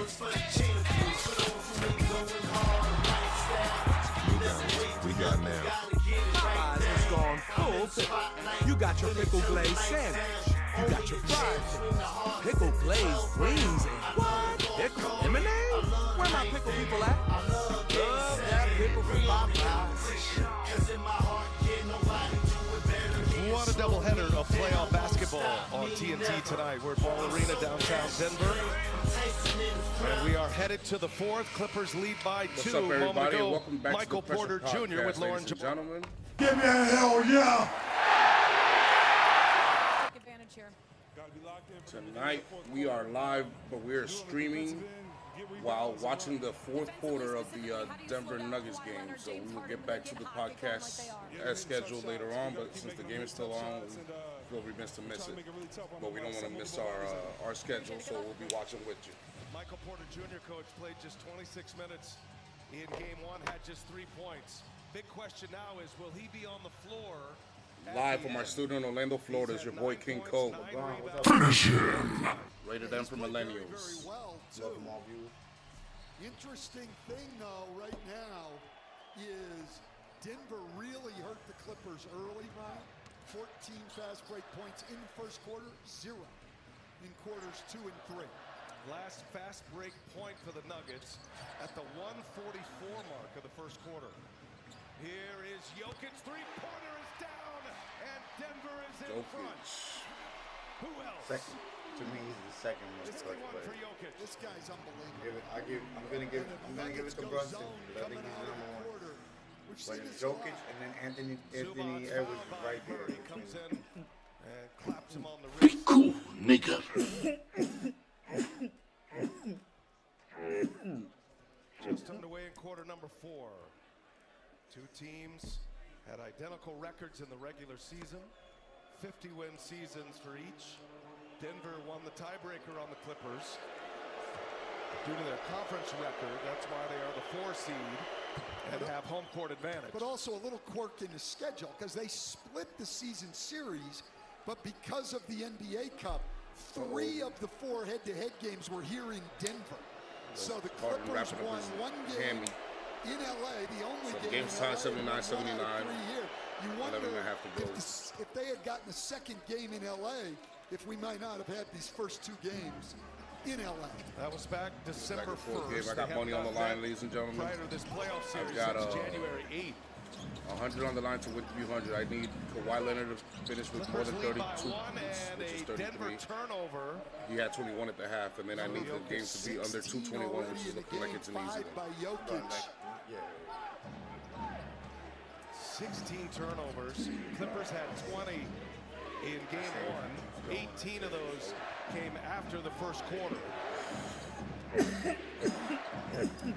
We got now. Popeyes has gone full pickle. You got your pickle glazed sandwich. You got your fried pickle glazed wings and what? Pickle lemonade? Where my pickle people at? Love that pickle from Popeyes. What a doubleheader of playoff basketball on TNT tonight. We're at Ball Arena downtown Denver. And we are headed to the fourth. Clippers lead by 2. What's up, everybody, and welcome back Michael to the Porter Pressure Jr. Podcast, with Lauren ladies and gentlemen. Give me a hell yeah! Advantage here. Tonight we are live, but we are streaming while watching the fourth quarter of the Denver Nuggets game. So we will get back to the podcast as scheduled later on. But since the game is still on, we feel remiss to miss it. But we don't want to miss our schedule, so we'll be watching with you. Michael Porter Jr., coach, played just 26 minutes in game 1, had just 3 points. Big question now is, will he be on the floor? Live from our studio in Orlando, Florida, is your boy King Cole. Finish him! Rated M for Millennials. Welcome all viewers. Interesting thing though right now is Denver really hurt the Clippers early, Ryan. 14 fast break points in the first quarter, 0 in quarters 2 and 3. Last fast break point for the Nuggets at the 1:44 mark of the first quarter. Here is Jokic, three-pointer is down, and Denver is in front. Who else? Second. To me, he's the second most clutch 61 for player. Jokic. This guy's unbelievable. I'm gonna give it to Brunson because I think he's number one. But it's Jokic and then Anthony Zubac's Edwards fouled by right there. Murray, comes in and claps him on the wrist. Be cool, nigga. Just underway in quarter number 4. Two teams had identical records in the regular season, 50-win seasons for each. Denver won the tiebreaker on the Clippers due to their conference record. That's why they are the 4 seed and have home court advantage. But also a little quirk in the schedule because they split the season series, but because of the NBA Cup, 3 of the 4 head-to-head games were here in Denver. So the Clippers won 1 game in LA, the only game game's in LA, tied 79-79. You wonder 11.5 to go. if they had gotten a second game in LA, if we might not have had these first 2 games in LA. That was back December 1st. Game. I got money on the line, ladies and gentlemen. Prior to this playoff series, I've got since January 8th. 100 on the line to win 300. I need Kawhi Leonard to finish with more than 32 points, which is 33. Denver turnover. He had 21 at the half, and then I need the game to be under 221, which is looking like it's an easy by one. Jokic. 16 turnovers. Clippers had 20 in game 1. 18 of those came after the first quarter.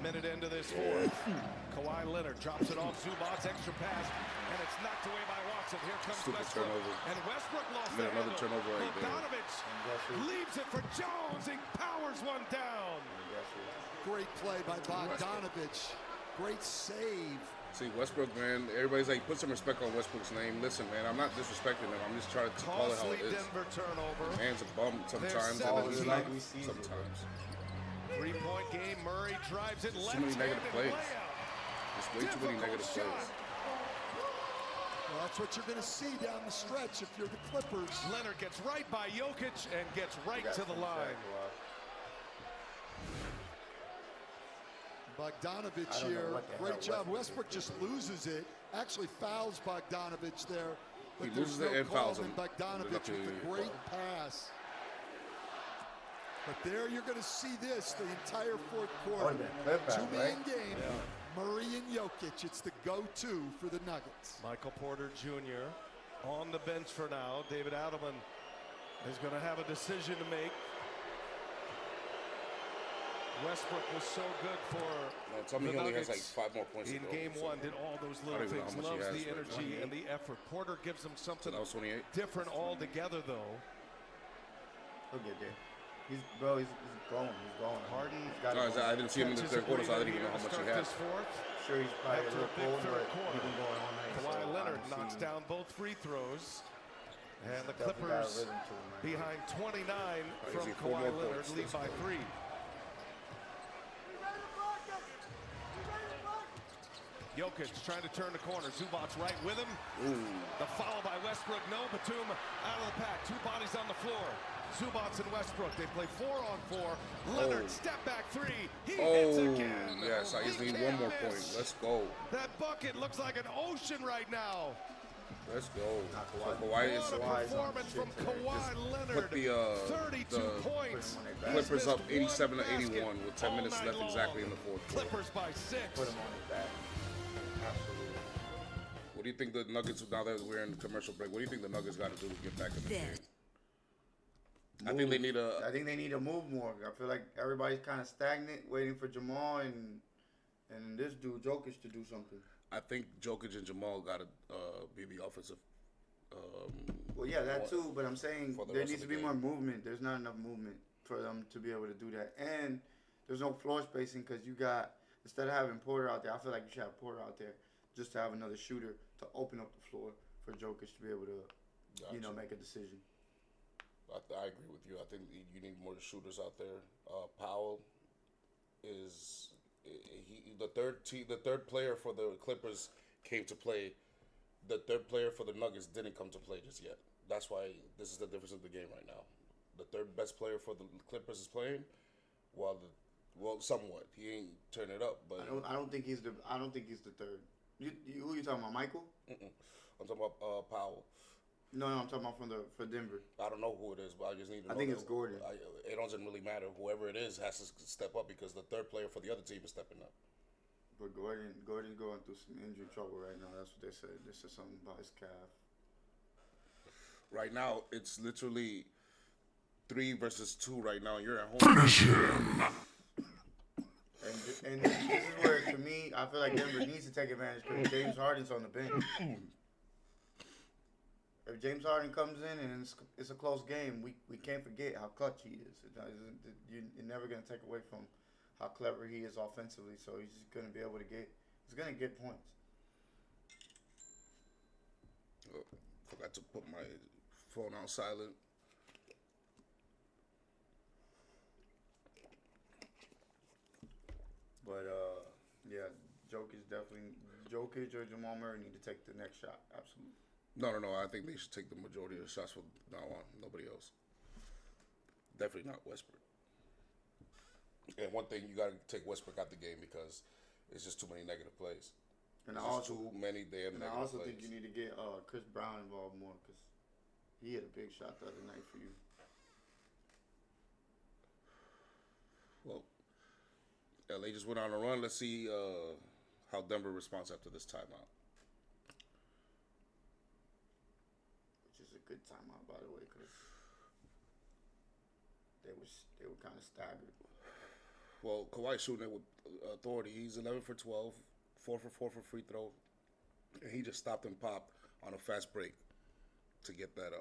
Minute into this fourth. Kawhi Leonard drops it off Zubac's extra pass, and it's knocked away by Watson. Here comes Stupid Westbrook. turnover. And Westbrook lost Another the handle. turnover right there. Bogdanovich leaves it for Jones. He powers one down. Great play by Bogdanovich. Great save. See, Westbrook, man, everybody's like, put some respect on Westbrook's name. Listen, man, I'm not disrespecting him. I'm just trying to call it how Costly it is. Denver turnover. Man's a bum sometimes. Sometimes. 3-point game. Murray drives it left. Too many negative plays. There's way too many negative plays. Well, that's what you're going to see down the stretch if you're the Clippers. Leonard gets right by Jokic and gets right to the line. Bogdanovich here, great job. Westbrook just loses it. Actually fouls Bogdanovich there. But He loses there's it no and call fouls on him. Bogdanovich with a great pass. But there you're going to see this the entire fourth quarter. 2-man game. Murray and Jokic. It's the go-to for the Nuggets. Michael Porter Jr. on the bench for now. David Adelman is going to have a decision to make. Westbrook was so good for tell me the he only has Nuggets like 5 more points in to go. game 1. Did all those little even know things. how much he Loves has the right energy now. and the effort. Porter gives him something That was 28. different altogether, though. He'll get there. He's going. Harden. I didn't see him in the third quarter, so I didn't even know how much he had. Sure, he's probably a After little a big cold, third but quarter. he's been going all night. Kawhi so Leonard I'm knocks seeing- down both free throws. And the Definitely got a Clippers rhythm to him, man. behind 29 Is from he 4 Kawhi more Leonard points? lead by 3. Jokic trying to turn the corner. Zubac's right with him. Ooh. The follow by Westbrook. No, Batum out of the pack. Two bodies on the floor. Zubac's and Westbrook. They play 4-on-4. Leonard, step back three. He hits again. Yes, I just need one more point. Let's go. That bucket looks like an ocean right now. Let's go. So Kawhi What is a performance from Kawhi Leonard. put the 32 points. Clippers up He missed 87 to one 81 basket with 10 minutes all left night exactly long. in the fourth quarter. Clippers by 6. Put him on his back. Absolutely. What do you think the Nuggets, now that we're in the commercial break, what do you think the Nuggets got to do to get back in the game? I think they need I think they need to move more. I feel like everybody's kind of stagnant, waiting for Jamal and this dude Jokic to do something. I think Jokic and Jamal got to be the offensive. Well, yeah, that too. But I'm saying for the there rest needs of to the be game. more movement. There's not enough movement for them to be able to do that. And there's no floor spacing because you got, instead of having Porter out there, I feel like you should have Porter out there just to have another shooter to open up the floor for Jokic to be able to, make a decision. I agree with you. I think you need more shooters out there. Powell is the third player for the Clippers came to play. The third player for the Nuggets didn't come to play just yet. That's why this is the difference of the game right now. The third best player for the Clippers is playing, well, somewhat. He ain't turning it up, but I don't think he's the third. Who you talking about, Michael? I'm talking about Powell. No, I'm talking about for Denver. I don't know who it is, but I just need to know. I think it's Gordon. It doesn't really matter. Whoever it is has to step up because the third player for the other team is stepping up. But Gordon's going through some injury trouble right now. That's what they said. They said something about his calf. Right now, it's literally 3 versus 2 right now. You're at home. Finish him! And this is where, to me, I feel like Denver needs to take advantage because James Harden's on the bench. If James Harden comes in and it's a close game, we can't forget how clutch he is. You're never going to take away from how clever he is offensively. So he's just going to be able to get points. Oh, forgot to put my phone on silent. But yeah, Jokic or Jamal Murray need to take the next shot. Absolutely. No. I think they should take the majority of the shots from now on. Nobody else. Definitely not Westbrook. And one thing, you got to take Westbrook out the game because it's just too many negative plays. And too many damn negative plays. I also think you need to get Chris Brown involved more because he had a big shot the other night for you. Well, LA just went on a run. Let's see how Denver responds after this timeout. Which is a good timeout, by the way, because they were kind of staggered. Well, Kawhi's shooting it with authority. He's 11 for 12, 4 for 4 for free throw, and he just stopped and popped on a fast break to get that.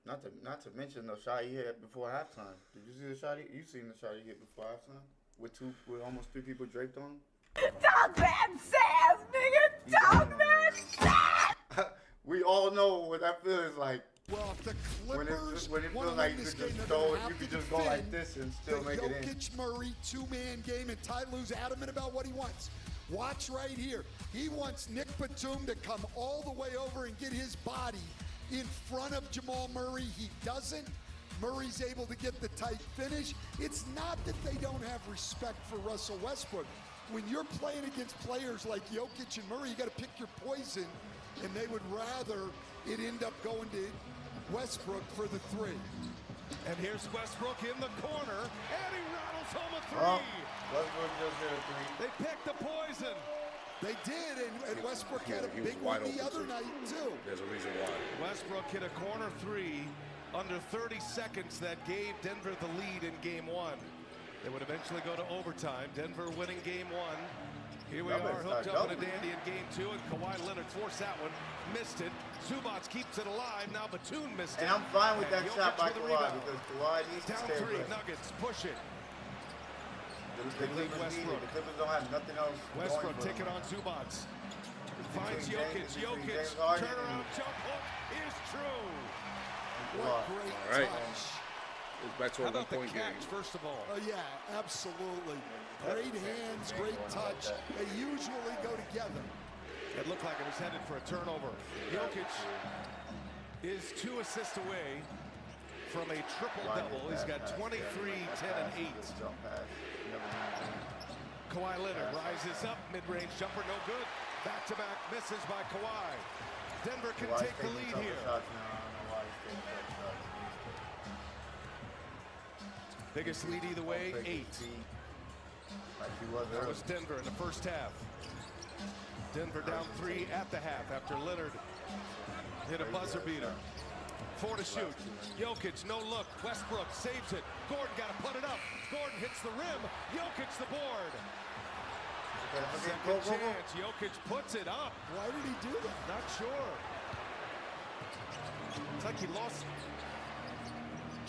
Not to mention the shot he hit before halftime. Did you see the shot? You seen the shot he hit before halftime with almost 3 people draped on him? Talk that sass, nigga. Talk that sass. We all know what that feels like. Well, if the Clippers When it want feels to like win you this could game, just they're throw gonna it, have you could to just go like defend this and still the make it in. Jokic-Murray two-man game, and Ty Lue's adamant about what he wants. Watch right here. He wants Nick Batum to come all the way over and get his body in front of Jamal Murray. He doesn't. Murray's able to get the tight finish. It's not that they don't have respect for Russell Westbrook. When you're playing against players like Jokic and Murray, you got to pick your poison, and they would rather it end up going to Westbrook for the 3. And here's Westbrook in the corner, and he rattles home a 3. Oh, Westbrook just hit a 3. They picked the poison. They did, and Westbrook had a He was big wide one the open, other too. night, too. There's a reason why. Westbrook hit a corner 3 under 30 seconds that gave Denver the lead in game 1. They would eventually go to overtime. Denver winning game 1. Here we are hooked up in a dandy in game 2, and Kawhi Leonard forced that one, missed it. Zubac keeps it alive. Now Batum missed it. And I'm fine with that And shot by Jokic with the Kawhi rebound. because Kawhi needs to Down stay 3, aggressive. Nuggets push it. The Clippers need it. The Clippers don't have nothing else Westbrook going for take it them. on Zubac. Finds Between Jokic. between Jokic, James Harden turnaround and jump hook is true. What Kawhi. great All right. touch. It's back to How a about the one-point game. catch, first of all? Oh, yeah, absolutely. Great hands, great touch. They usually go together. It looked like it was headed for a turnover. Jokic is 2 assists away from a triple-double. He's got 23, 10, and 8. Kawhi Leonard rises up, mid-range jumper, no good. Back-to-back misses by Kawhi. Denver can take the lead here. Biggest lead either way, 8. That was Denver in the first half. Denver down 3 at the half after Leonard hit a buzzer beater. 4 to shoot. Jokic, no look. Westbrook saves it. Gordon got to put it up. Gordon hits the rim. Jokic the board. Second chance. Jokic puts it up. Why did he do that? Not sure. It's like he lost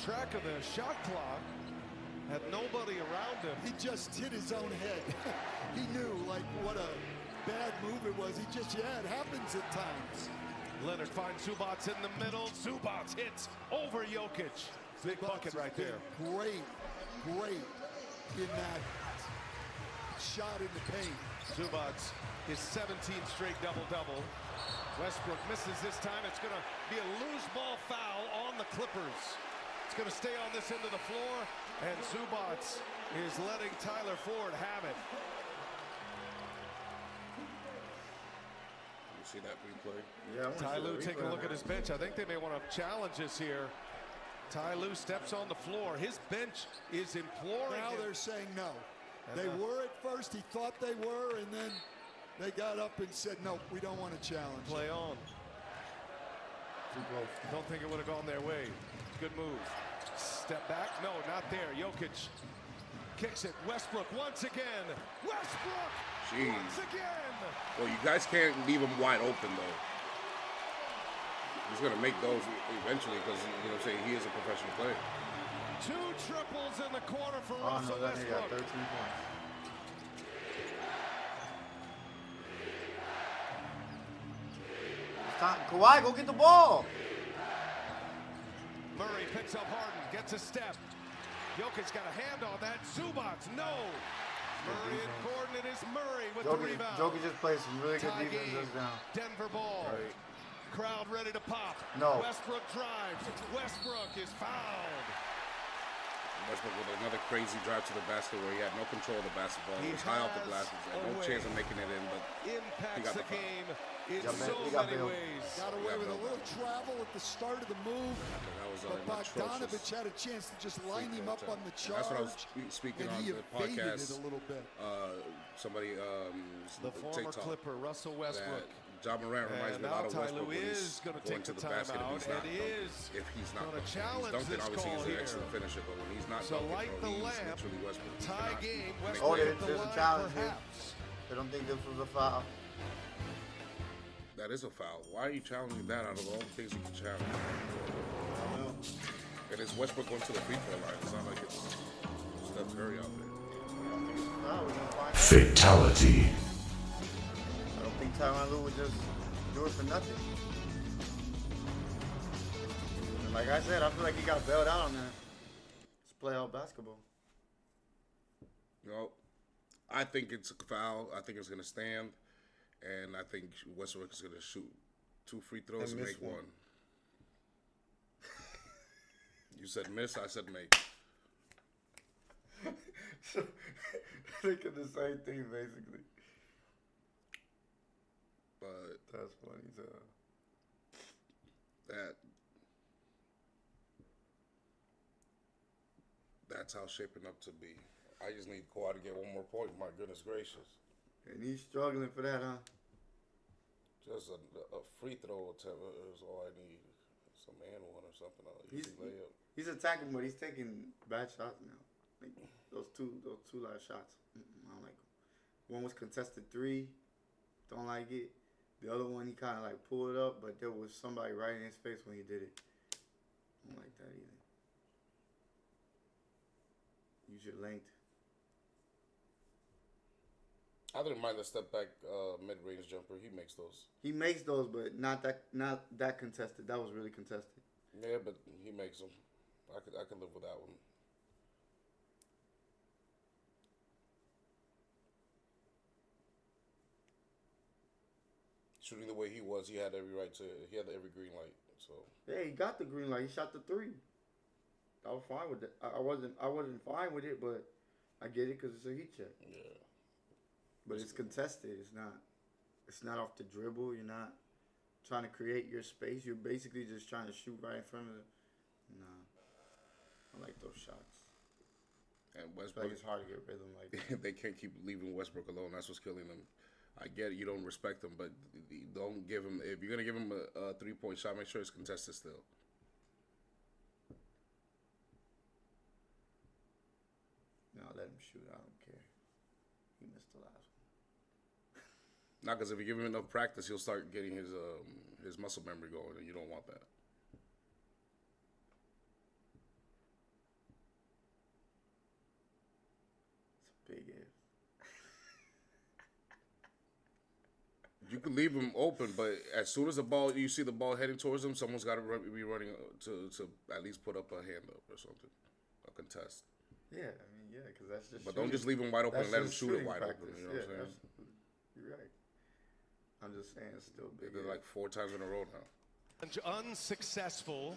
track of the shot clock. Had nobody around him. He just hit his own head. He knew, like, what a bad move it was. It happens at times. Leonard finds Zubats in the middle. Zubats hits over Jokic. Big bucket right there. Great in that shot in the paint. Zubats is 17 straight double-double. Westbrook misses this time. It's going to be a loose ball foul on the Clippers. It's going to stay on this end of the floor, and Zubats is letting Tyler Ford have it. You see that replay? Yeah, Ty Lue taking a look at his bench. I think they may want to challenge this here. Ty Lue steps on the floor. His bench is imploring Now him. they're saying no. And, They were at first. He thought they were, and then they got up and said, no, we don't want to challenge. Play on. Too close. Don't think it would have gone their way. Good move. Step back. No, not there. Jokic kicks it. Westbrook once again. Westbrook Jeez. once again. Well, you guys can't leave him wide open, though. He's going to make those eventually because, you know what I'm saying, he is a professional player. 2 triples in the corner for Oh, Russell no, that nigga got Westbrook. 13 points. It's time. Kawhi, go get the ball. Murray picks up Harden, gets a step. Jokic got a hand on that. Zubats, no. Murray and Gordon. It is Murray with the rebound. Jokic just played some really good Tie defense game. just now. Denver ball. Right. Crowd ready to pop. No. Westbrook drives. Westbrook is fouled. Westbrook with another crazy drive to the basket where he had no control of the basketball. He was high off the glass. Had no away. chance of making it in, but Impacts got the the foul. game in He so got many bailed. ways. Got away with a little travel at the start of the move, that was but Bogdanovich atrocious. had a chance to just line him up on the And charge. that's what I was speaking and on he the evaded podcast. it a little bit. Somebody, The former TikTok, Clipper, Russell Westbrook. that John Morant reminds And me a lot now of Ty Westbrook Lue when is he's gonna going take to the the basket timeout, if he's not and he dunking. is If he's not gonna dunking. challenge He's dunking, this obviously call he's an here. excellent finisher, but when he's not So dunking, light bro, the he's lamp. literally Westbrook. He Tie cannot game. make Westbrook Oh, at there's the a line, challenge here. perhaps. They don't think this was a foul. That is a foul. Why are you challenging that out of all the things you can challenge? And it's Westbrook going to the free throw line. It's not like it's Steph Curry out there. No, we're gonna find out. Fatality. I don't think Tyronn Lue would just do it for nothing. And like I said, I feel like he got bailed out on that. It's playoff basketball. You know, I think it's a foul. I think it's going to stand. And I think Westbrook is going to shoot 2 free throws and miss make one. 1. You said miss, I said make. Thinking the same thing, basically. But That's funny, too. that's how it's shaping up to be. I just need Kawhi to get 1 more point. My goodness gracious. And he's struggling for that, huh? Just a free throw attempt is all I need. Some and one or something. I'll easy layup. He's attacking, but he's taking bad shots now. Like those two last shots, I don't like them. One was contested 3, don't like it. The other one he kind of like pulled it up, but there was somebody right in his face when he did it. Don't like that either. Use your length. I didn't mind the step back mid-range jumper. He makes those. He makes those, but not that contested. That was really contested. Yeah, but he makes them. I could live with that one. Shooting the way he was, he had every right to. He had every green light. So Yeah, he got the green light. He shot the 3. I was fine with it. I wasn't fine with it, but I get it because it's a heat check. yeah, But it's contested. It's not off the dribble. You're not trying to create your space. You're basically just trying to shoot right in front of the. Nah, I like those shots. and I feel Westbrook, like it's hard to get rhythm like that. they can't keep leaving Westbrook alone. That's what's killing them. I get it. You don't respect him, but don't give him. If you're gonna give him a 3-point shot, make sure it's contested still. No, let him shoot. I don't care. He missed the last one. Not because if you give him enough practice, he'll start getting his muscle memory going, and you don't want that. It's a big if. You can leave him open, but as soon as you see the ball heading towards him, someone's got to be running to at least put up a hand up or something, a contest. Yeah, I mean, yeah, because that's just. But don't just leave him wide open and let him just shoot it shooting wide practice. open. You know what I'm saying? Absolutely. You're right. I'm just saying it's still They big. did like 4 times in a row now. Unsuccessful.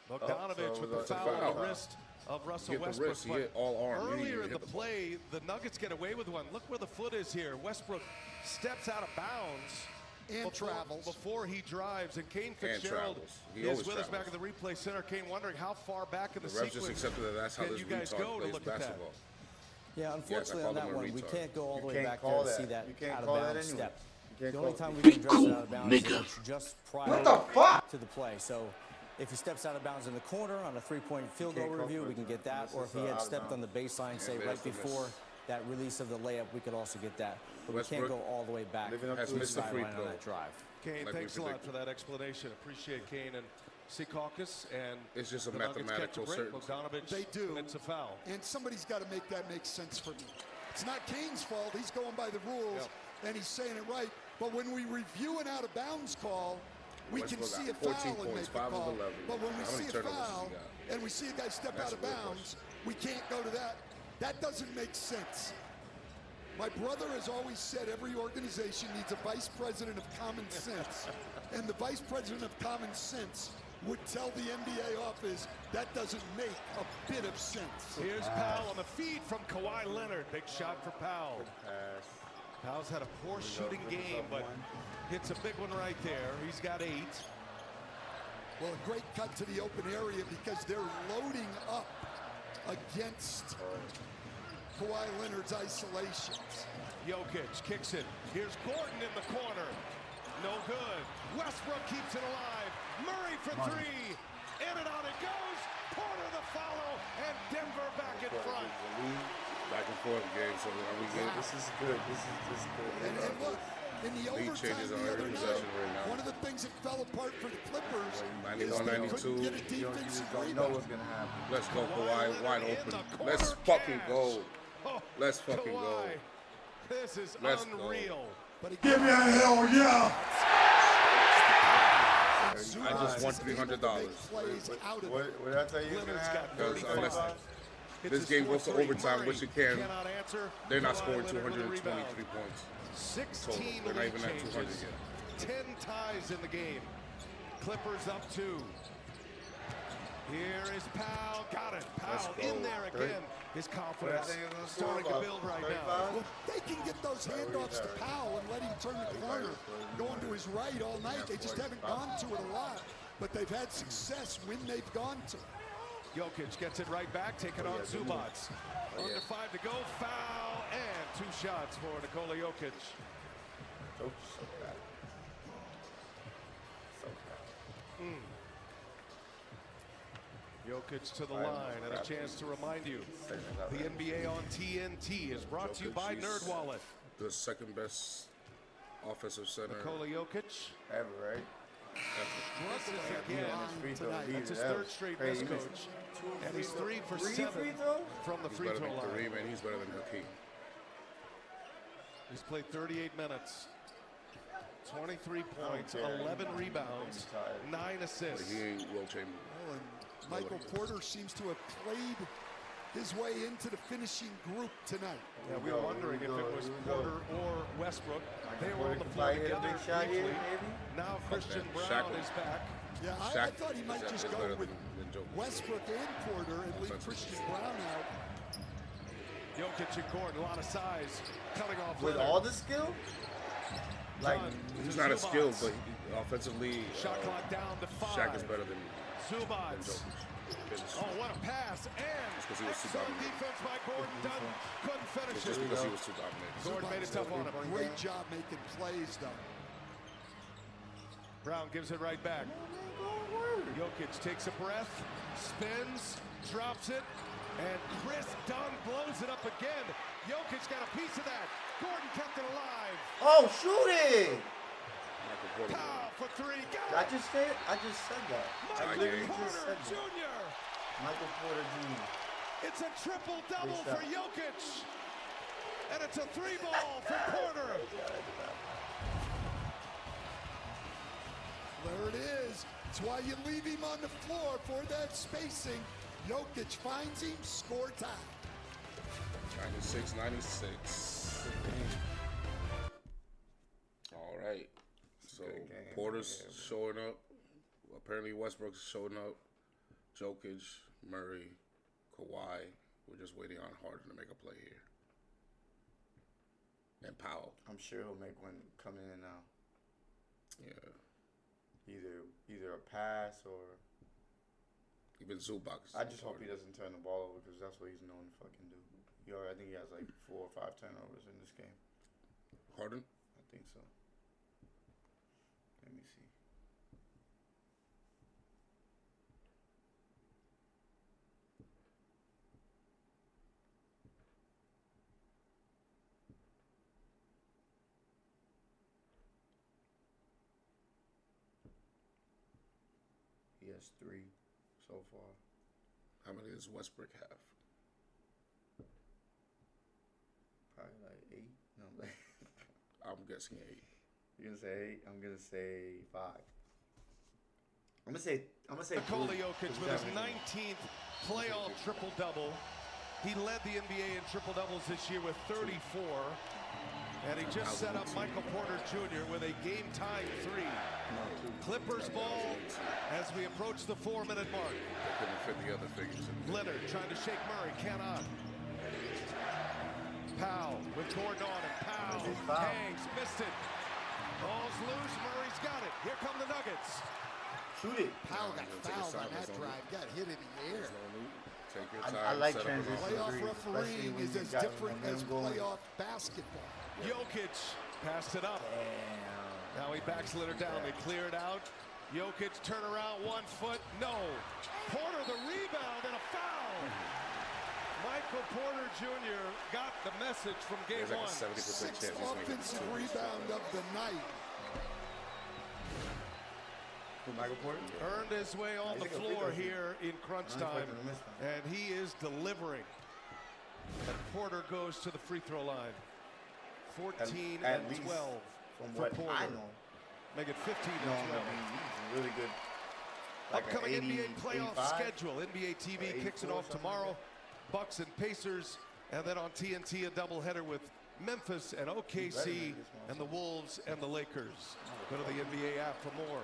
Bogdanovich so with it the was a foul on foul. the wrist of Russell Hit the Westbrook. wrist, he but hit all arm. He didn't earlier even in hit the the ball. play, the Nuggets get away with one. Look where the foot is here. Westbrook steps out of bounds. And travels. Before he drives. And Kane Fitzgerald travels. He is always with us back travels. at the replay center. Kane wondering how far back in the, The refs just sequence accepted that that's how can this you guys retard go to plays look at that? basketball. Yeah, unfortunately call on that him a one, we retard. can't go all the You way can't back there call to that. see that You can't out of call that bounds anyway. step. You can't The only call time it. we can address it out of bounds is just prior to the play. So if he steps out of bounds in the corner on a 3-point field goal can't call review, for we it can get that. unless Or it's if he out had of stepped on the baseline, say there's right the miss. before that release of the layup, we could also get that. But we can't Westbrook go all the way back living up to has the missed the free sideline throw. on that drive. Kane, Like we thanks a lot predicted. for that explanation. Appreciate Kane and Secaucus. And It's just a the Nuggets catch mathematical break. certainty. Bogdanovich They do. commits a foul. And somebody's got to make that make sense for me. It's not Kane's fault. He's going by the rules, and he's saying it right. But when we review an out-of-bounds call, we can Westbrook see a got 14 foul and points, make a 5 of call. 11. But when we How many see a turnovers has he foul got? and we see a guy step That's out of a real bounds, we can't go to that. That doesn't make sense. My brother has always said every organization needs a vice president of common sense. And the vice president of common sense would tell the NBA office that doesn't make a bit of sense. Here's Powell on the feed from Kawhi Leonard. Big shot for Powell. Pass. Powell's had a poor shooting game, but hits a big one right there. He's got 8. Well, a great cut to the open area because they're loading up against Kawhi Leonard's isolations. Jokic kicks it. Here's Gordon in the corner. No good. Westbrook keeps it alive. Murray for 3. In and out it goes. Porter the follow. And Denver back in front. Back and forth game, so are we good? This is good. This is good. And look, in the Lead overtime changes the on other every night, possession right now. one of the things that fell apart for the Clippers is 91, they 92. couldn't get a You defensive just don't know rebound. what's gonna happen. Let's go, Kawhi Kawhi, Leonard wide in open. the Let's corner fucking cash. go. Oh, Let's fucking go. Kawhi. This is Let's go. unreal. But give me a hell yeah! I just won $300. What did I tell you? Leonard's got Because 35. unless Hits this his game fourth goes to three. overtime, Murray which it can, cannot answer. they're not Kawhi scoring Leonard with the 223 rebound. points. 16 They're not lead even at 200 changes. yet. 10 ties in the game. Clippers up 2. Here is Powell. Got it. Powell go. in there again. His confidence starting to build right now. Well, they can get those handoffs to Powell and let him turn the corner, going to his right all night. They just haven't gone to it a lot, but they've had success when they've gone to it. Jokic gets it right back, taking on Zubats. Under 5 to go, foul, and 2 shots for Nikola Jokic. So bad. So bad. Jokic to the line, and a chance to remind you, the NBA on TNT is brought to you by Jokic is NerdWallet. The second best offensive center. Nikola Jokic Ever, right? misses again. Free throw tonight. leader. That's his That third was straight crazy. miss, coach. And he's 3 for Three 7 free throws? from the He's free better throw than line. Kareem, and he's better than Hakeem. He's played 38 minutes, 23 points, care. 11 rebounds, 9 But assists. he ain't Will Chamberlain. Well, and Michael Porter seems to have played his way into the finishing group tonight. Yeah, we were wondering if it was Porter or Westbrook. They were on the floor Porter could probably hit a together big shot here, briefly. maybe? Now Christian man. Brown Shaq is back. Yeah, I Shaq thought he might is just better go with than Jokic. Westbrook and Porter and leave Christian Brown out. Jokic and Gordon, a lot of size, cutting off With Leonard. all the skill? Like, Dunn He's to not a Zubac. skill, but offensively, Shot clock down to 5. Shaq is better than Zubac. Jokic. Oh, what a pass. And Just 'cause he was too excellent dominant. defense by Gordon. Dunn couldn't finish Just it. because he was too dominant. Gordon made it tough on him. Great job making plays, though. Brown gives it right back. Jokic takes a breath, spins, drops it, and Chris Dunn blows it up again. Jokic got a piece of that. Gordon kept it alive. oh, shoot it! Michael Porter. Pow for 3. Got I it. just said that. I Michael literally just Porter said that. Jr. Michael Porter Jr. It's a triple-double Good for shot. Jokic. And it's a 3-ball for Porter. There it is. That's why you leave him on the floor for that spacing. Jokic finds him, score time. 96-96. All right. So good game. Porter's Yeah, showing up. Apparently Westbrook's showing up. Jokic, Murray, Kawhi. We're just waiting on Harden to make a play here. And Powell. I'm sure he'll make one coming in now. Yeah. Either a pass or. Even Zubac. I just hope he doesn't turn the ball over because that's what he's known to fucking do. I think he has like 4 or 5 turnovers in this game. Harden? I think so. Let me see. He has 3 so far. How many does Westbrook have? Probably like 8. No, like I'm guessing 8. you're gonna say 8. I'm gonna say 5. I'm gonna say Nikola 3. Jokic with his 19th playoff triple-double. He led the NBA in triple-doubles this year with 34. And he just set up Michael Porter Jr. with a game-tying 3. Clippers ball as we approach the 4-minute mark. They couldn't fit the other figures in. Leonard trying to shake Murray, cannot. Powell with Gordon on him. Powell hangs, missed it. Ball's loose, Murray's got it. Here come the Nuggets. Shoot it. Powell got fouled on that drive. Got hit in the air. Take your I time. like set up transition. another- Playoff Agreed, especially refereeing when is you as got different as momentum going. playoff basketball. Jokic passed it up. Now he backs Leonard down. They clear it out. Jokic turn around 1 foot. No. Porter the rebound and a foul. Michael Porter Jr. got the message from game There's like 1. a 70% Sixth chance he's making offensive two. rebound of the night. Michael Porter? Earned his way on the He's a good floor free throw here in crunch Not time. expecting to miss that. And he is delivering. And Porter goes to the free throw line. 14 At and least 12 From for what Porter. I know. Make it 15 No, and 12. he's really good. Like an Upcoming 80, NBA playoff 85? schedule. NBA TV Or kicks it 84, off something tomorrow. like Bucks and Pacers. And then on TNT, a doubleheader with Memphis and OKC and the Wolves and the Lakers. Go to the NBA app for more.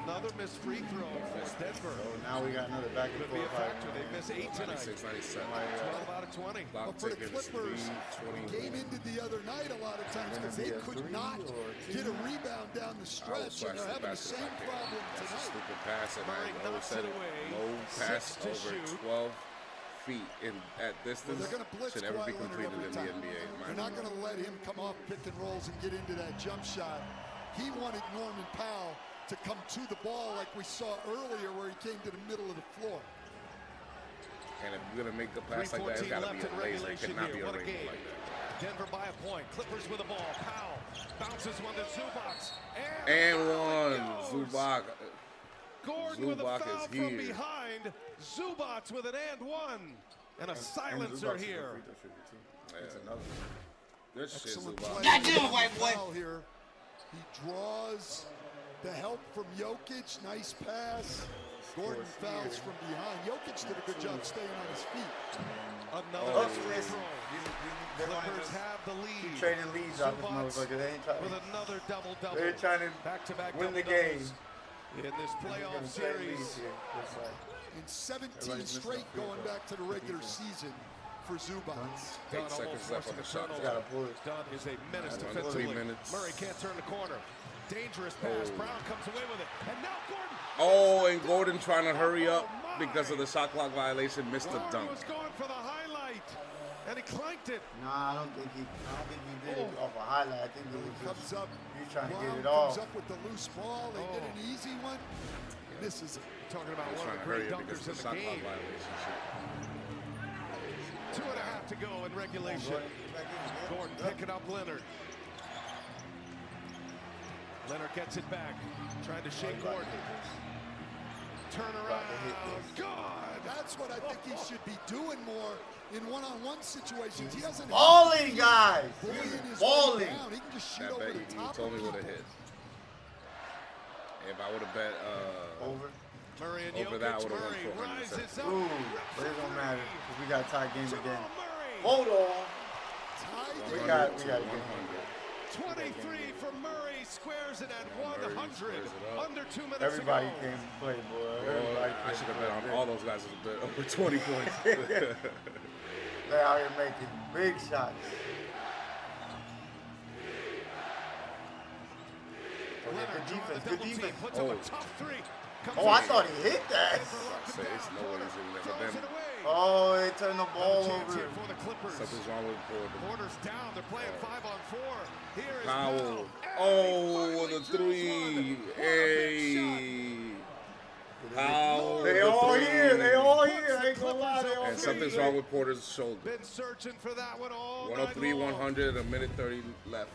Another missed free throw for Denver. So now we got another back and Could be a forth. factor. They miss 8 tonight. 96-97. 12 out of 20. Clock But for the ticking, Clippers, speed, 20. game ended the other night a lot of times because they could not get a rebound down the stretch, and they're having the same problem That's a tonight. stupid pass, and Murray I always knocks said it it. away. No pass 6 to over shoot. 12 feet at distance They're going to blitz should ever be Kawhi Leonard completed every in the time. NBA. in my They're not going to let him come off pick and rolls and get into that jump shot. He wanted Norman Powell to come to the ball like we saw earlier where he came to the middle of the floor. And if you're going to make a pass like that, it's 3:14 got to left be in a laser. It regulation cannot be here. a What a rainbow game. like that. Denver by a point. Clippers with the ball. Powell bounces one to Zubac. And foul one. goes. Zubac. Gordon with a Zubac foul is from here. behind. Zubac with an and one. And a silencer here. That's another. Good shit, Excellent Zubac. play. Foul here. He draws the help from Jokic. Nice pass. Gordon fouls from behind. Jokic did a good job staying on his feet. Another Listen, Clippers have the lead. trading leads off this Zubats motherfucker. They ain't trying. with another double-double. They're trying to Back-to-back win the double-doubles game. in this playoff Gonna trade leads series. here. Looks like. In 17 Everybody's missing straight a free going throw. back to the regular season for Zubats. 8 seconds left on the shot Gotta clock. pull it. Dunn is a menace That's defensively. 3 minutes. Murray can't turn the corner. Dangerous pass. Brown comes away with it. And now Gordon. Oh, and Gordon trying to hurry up because of the shot clock violation, missed the Gordon dunk. was going for the highlight. And he clanked it. Nah, I don't think he did it off a highlight. I think it was Comes just up. you trying to Brown get it off. comes up with the loose ball. They get an easy one. Misses it. Talking about He's one trying of to the hurry great up because dunkers of in the the shot clock game. violation shit. 2.5 to go in regulation. Gordon picking up Leonard. Leonard gets it back. Trying to shake Gordon. Turn around. God. That's what I think he should be doing more in one-on-one situations. He doesn't Balling, guys. bullying He's his balling. way down. He can just shoot That over bet the you top told of me would have people. hit. If I would have bet Over. Murray and over Jokic. that, I would've won Murray 400 rises up. Ooh, but it don't matter because we got a tie game Jamal again. Murray. Hold on. Tied We game. got a 100. game. 23 for Murray. Squares it at Murray 100. squares it up. Under 2 minutes Everybody to go. came to play, boy. Boy, Everybody I came should to have bet on play. all those guys a bit over 20 points. They out here making big shots. Okay, Leonard good drawing the defense. Good double team, defense. puts up a Oh. tough three. Comes Oh, I in. thought he hit that. Say it's no way he's in there, but Throws then it away. Oh, they turned the ball Chance over. here for the Clippers. something's wrong with Gordon. Porter's down. They're playing 5-on-4. Here is Powell. Powell. Oh, the three. Hey. Powell. They the all three. here. They all here. I ain't gonna lie. They all And here. something's wrong with Porter's shoulder. Been searching for that one all 103, night long. 100, a minute 30 left.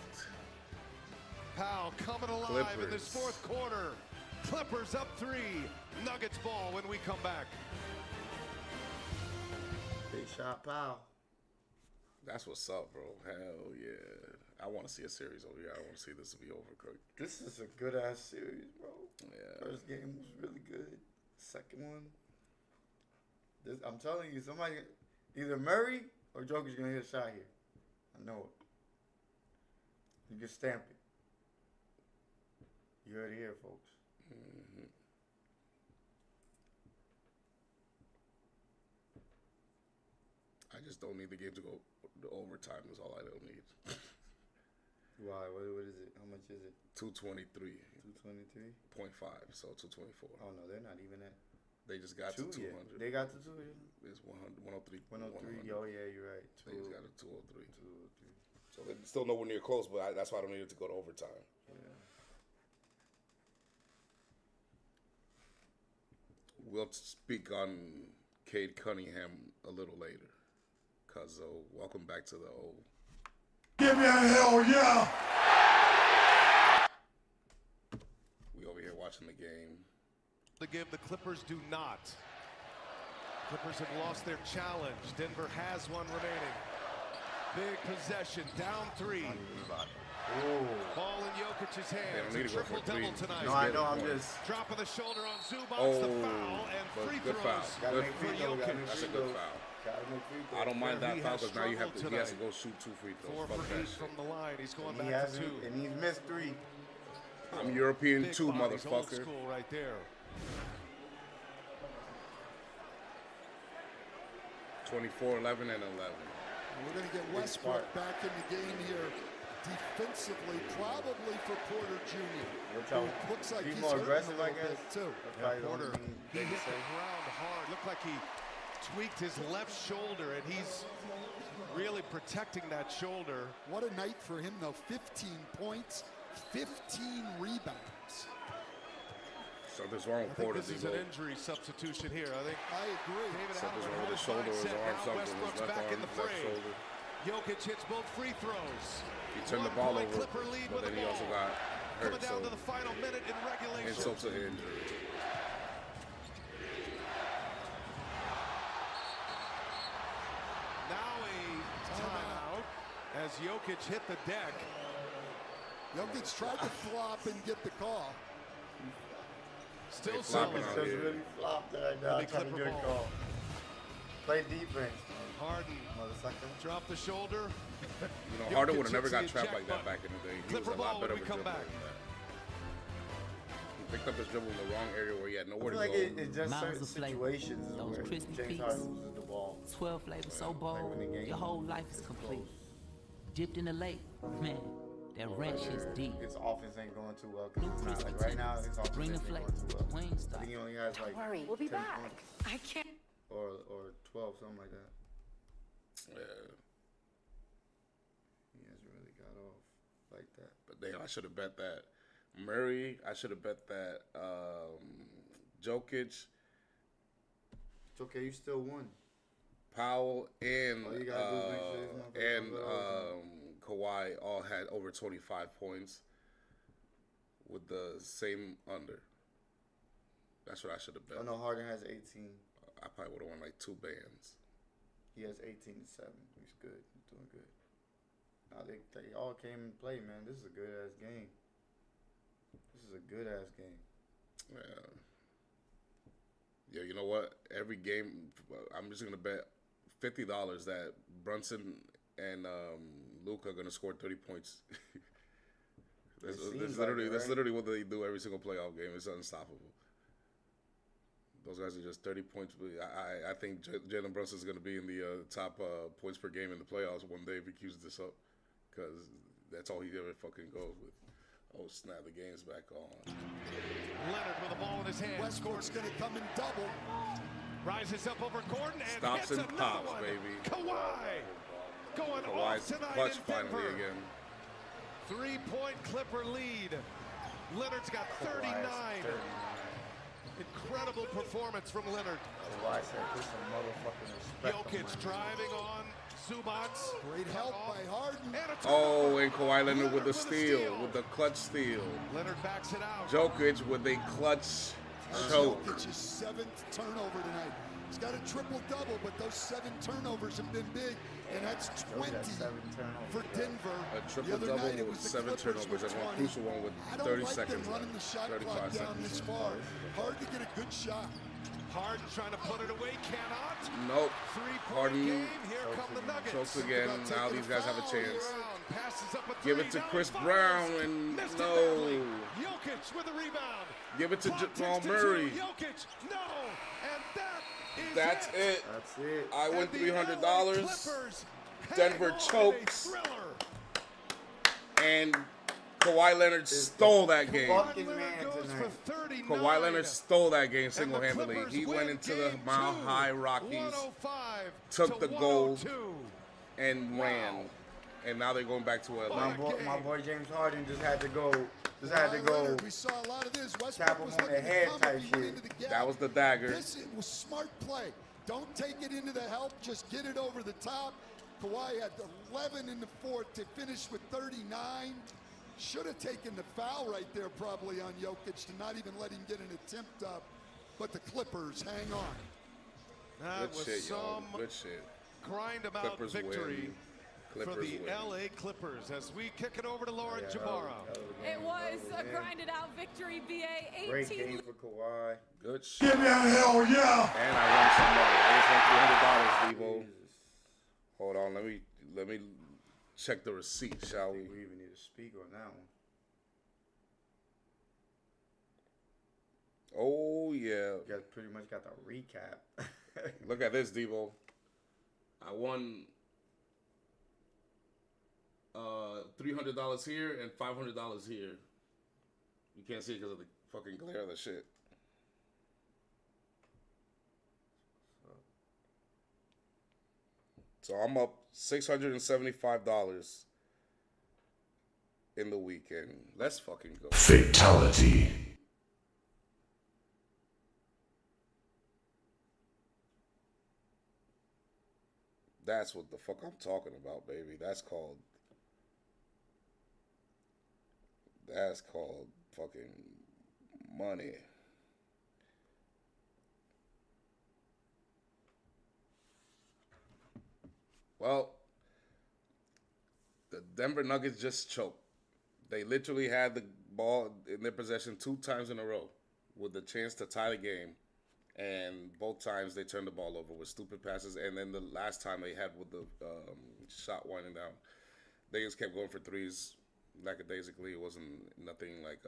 Powell coming alive in this fourth quarter. Clippers up 3. Nuggets ball when we come back. Big shot, pal. That's what's up, bro. Hell yeah. I want to see a series over here. I want to see this be over, Kirk. This is a good ass series, bro. Yeah. First game was really good. Second one, I'm telling you, somebody, either Murray or Joker's gonna hit a shot here. I know it. You can stamp it. You heard it here, folks. Mm-hmm. I just don't need the game to go to overtime. Is all I don't need. Why? What is it? How much is it? 223.5, 223? so 224. Oh no, they're not even at They just got two to 200. yet. They got to 2. It's 100, 103. 103. Oh yeah, you're right. They just got a 203. 203. So they're still nowhere near close, but that's why I don't need it to go to overtime. Yeah. We'll speak on Cade Cunningham a little later. Cuz welcome back to the O. Give me a hell yeah! We over here watching the game. To give, the Clippers do not. Clippers have lost their challenge. Denver has one remaining. Big possession, down 3. Ball in Jokic's They hands. don't need A to go for triple double 3. tonight. No, I know. I'm just. Drop of the shoulder on Zubats, Oh, the foul, and but free good throws. foul. Gotta Good. make free throws. Gotta make That's a free good throws. foul. Gotta make free throws. I don't mind Where that he foul has because now he has to struggled go shoot 2 free 4 throws. for Fuck that 8 shit. from the line. He's going And he back to hasn't, 2. and he's missed 3. I'm European Big too, bodies, old motherfucker. school right there. 24, 11, and 11. We're going to get Westbrook back in the game here defensively, probably for Porter Jr. Which I- who looks like he's he's more hurting aggressive, a I little guess. bit, too. That's probably the Porter, only thing he they hit can the say. ground hard. Looked like he tweaked his left shoulder, and he's really protecting that shoulder. What a night for him, though. 15 points, 15 rebounds. Something's wrong I with think Porter. this is an injury substitution here. I think I agree. David Something's Allen wrong with with his shoulder or his mindset. arm, Now something. His Westbrook's left back arm, in the left fray. shoulder. Jokic hits both free throws. He turned the 1 ball point over, Clipper lead but with then the he also ball. got hurt, Coming down so to the final minute in regulation. insults to injury. Now a timeout as Jokic hit the deck. Jokic tried to flop and get the call. Still flopping Sullivan. out Just here. really flopped right now. Big Trying to Clipper get a ball. call. Play defense, Harden motherfucker. drop the shoulder. You know, Harden would have never got Jokic trapped hits like the that back in the day. He was Clipper a lot ball better when of we a come dribbler back. than that. He picked up his dribble in the wrong area where he had I nowhere feel to like go. it's just Miles certain of flavor. situations Those where crispy James peaks. Harden loses the ball. 12 flavors so Like bold, when the game your whole life is is complete. close. Dipped in the lake, man, that ranch is deep. His offense ain't going too well. 'Cause New it's not, crispy like right now, his tenders. offense Bring the ain't flavor. going too well. I Wingstop. think he only has like Worry, we'll be 10 back. points I can't. or 12, something like that. Yeah. He hasn't really got off like that. But damn, I should have bet that. Murray, I should have bet that. Jokic, It's okay, you still won. Powell, and All you gotta do is make sure these motherfuckers and don't Kawhi all had over 25 points with the same under. That's what I should have bet. Oh no, Harden has 18. I probably would have won like 2 bands. He has 18-7. He's good. He's doing good. Now they all came and played, man. This is a good ass game. This is a good ass game. Yeah. Yeah, you know what? Every game, I'm just gonna bet $50 that Brunson and Luka are gonna score 30 points. that's seems literally like it, that's right? literally what they do every single playoff game. It's unstoppable. Those guys are just 30 points. I think Jalen Brunson's gonna be in the top points per game in the playoffs one day if he keeps this up, because that's all he ever fucking goes with. Oh snap! The game's back on. Leonard with the ball in his hand. Westbrook's going to come and double. Rises up over Gordon and Stops hits and another pops, one. baby. Kawhi going Kawhi's off tonight clutch in finally Denver. again. 3-point Clipper lead. Leonard's got 39. Incredible performance from Leonard. That's why I said put some motherfucking respect on Jokic my driving on Zubac. Great help by Harden. And a Oh, turnover. and Kawhi Leonard with the with a steal, with the clutch steal. Leonard backs it out. Jokic with a clutch That's choke. Jokic's 7th turnover tonight. He's got a triple-double, but those 7 turnovers have been big, and that's 20 got 7 turnovers, for yeah. Denver. A The other triple-double night, it with was the 7 Clippers turnovers with and one 20. crucial one with I don't 30 like seconds them running left. the shot 35 clock down seconds this left. far. Hard to get a good shot. Harden trying to put it away, cannot. Nope. 3-point Harden game. Here come the Nuggets. chokes again. About Now taking these a guys have a foul chance. Brown passes up a Give three, it to now Chris he fires. Brown, and Missed it no. badly. Jokic with the rebound. Give it to Clock Jamal ticks to Murray. 2. Jokic, no. And that is That's it. That's it. I win And the $300. LA Clippers Denver hang on in a chokes. thriller. And Kawhi Leonard stole that game. Fucking Leonard man goes tonight. for 39. Kawhi Leonard stole that game And the single-handedly. Clippers He went win into the game Mile 2, High Rockies, 105 took to the gold, 102. and ran. And now they're going back to My Atlanta. boy James Harden just had to go. Kawhi Leonard, we saw a lot of this. tap Westbrook him was on the looking to head come type if he went shit. into the gap. That was the dagger. This it was smart play. Don't take it into the help. Just get it over the top. Kawhi had 11 in the 4th to finish with 39. Should have taken the foul right there probably on Jokic to not even let him get an attempt up. But the Clippers hang on. That Good was shit, y'all. some Good shit. grind about Clippers victory win. for Clippers the win. LA Clippers as we kick it over to Lauren Jabara. It was a grinded out victory, BA. Great 18 game for Kawhi. Good shit. Give me a hell yeah! And I won some money. I just won $300, Devo. Hold on, let me check the receipt, shall we? We even need to speak on that one. Oh yeah. You guys pretty much got the recap. Look at this, Devo. I won $300 here and $500 here. You can't see it because of the fucking glare of the shit. So I'm up $675 in the weekend. Let's fucking go. Fatality. That's what the fuck I'm talking about, baby. That's called fucking money. Well, the Denver Nuggets just choked. They literally had the ball in their possession 2 times in a row with the chance to tie the game, and both times they turned the ball over with stupid passes. And then the last time they had with the shot winding down, they just kept going for threes. Lackadaisically, it wasn't nothing like